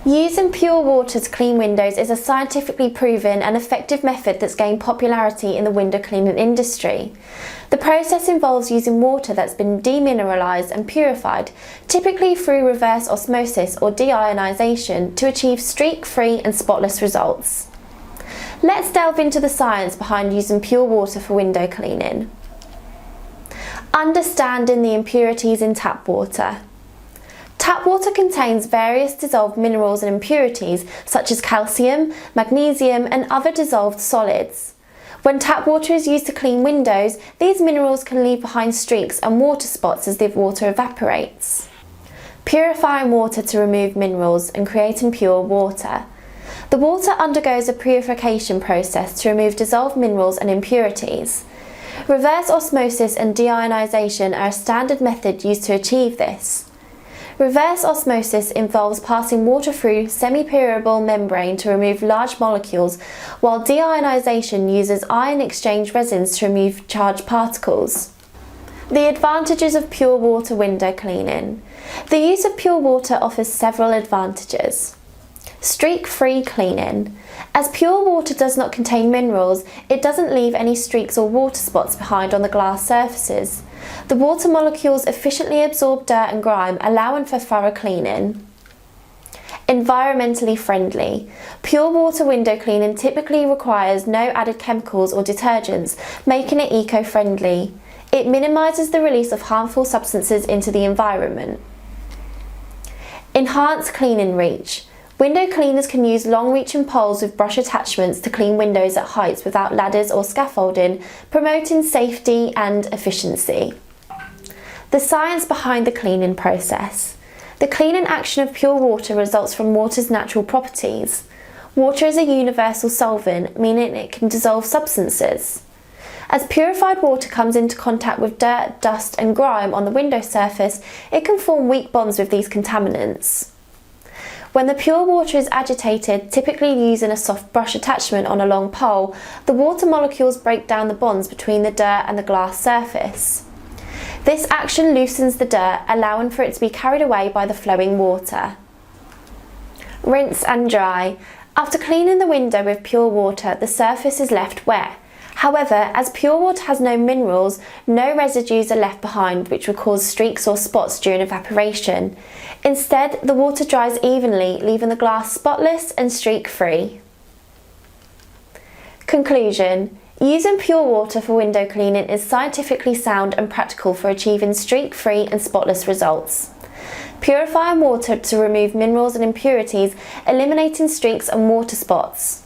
Using pure water to clean windows is a scientifically proven and effective method that's gained popularity in the window cleaning industry. The process involves using water that's been demineralized and purified, typically through reverse osmosis or deionization, to achieve streak-free and spotless results. Let's delve into the science behind using pure water for window cleaning. Understanding the impurities in tap water. Tap water contains various dissolved minerals and impurities such as calcium, magnesium and other dissolved solids. When tap water is used to clean windows, these minerals can leave behind streaks and water spots as the water evaporates. Purifying water to remove minerals and creating pure water. The water undergoes a purification process to remove dissolved minerals and impurities. Reverse osmosis and deionization are a standard method used to achieve this. Reverse osmosis involves passing water through semipermeable membrane to remove large molecules, while deionization uses ion exchange resins to remove charged particles. The advantages of pure water window cleaning. The use of pure water offers several advantages. Streak-free cleaning. As pure water does not contain minerals, it doesn't leave any streaks or water spots behind on the glass surfaces. The water molecules efficiently absorb dirt and grime, allowing for thorough cleaning. Environmentally friendly. Pure water window cleaning typically requires no added chemicals or detergents, making it eco-friendly. It minimises the release of harmful substances into the environment. Enhanced cleaning reach. Window cleaners can use long-reaching poles with brush attachments to clean windows at heights without ladders or scaffolding, promoting safety and efficiency. The science behind the cleaning process. The cleaning action of pure water results from water's natural properties. Water is a universal solvent, meaning it can dissolve substances. As purified water comes into contact with dirt, dust and grime on the window surface, it can form weak bonds with these contaminants. When the pure water is agitated, typically using a soft brush attachment on a long pole, the water molecules break down the bonds between the dirt and the glass surface. This action loosens the dirt, allowing for it to be carried away by the flowing water. Rinse and dry. After cleaning the window with pure water, the surface is left wet. However, as pure water has no minerals, no residues are left behind which will cause streaks or spots during evaporation. Instead, the water dries evenly, leaving the glass spotless and streak-free. Conclusion. Using pure water for window cleaning is scientifically sound and practical for achieving streak-free and spotless results. Purifying water to remove minerals and impurities, eliminating streaks and water spots.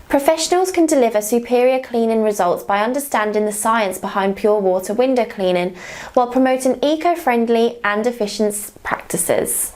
Professionals can deliver superior cleaning results by understanding the science behind pure water window cleaning while promoting eco-friendly and efficient practices.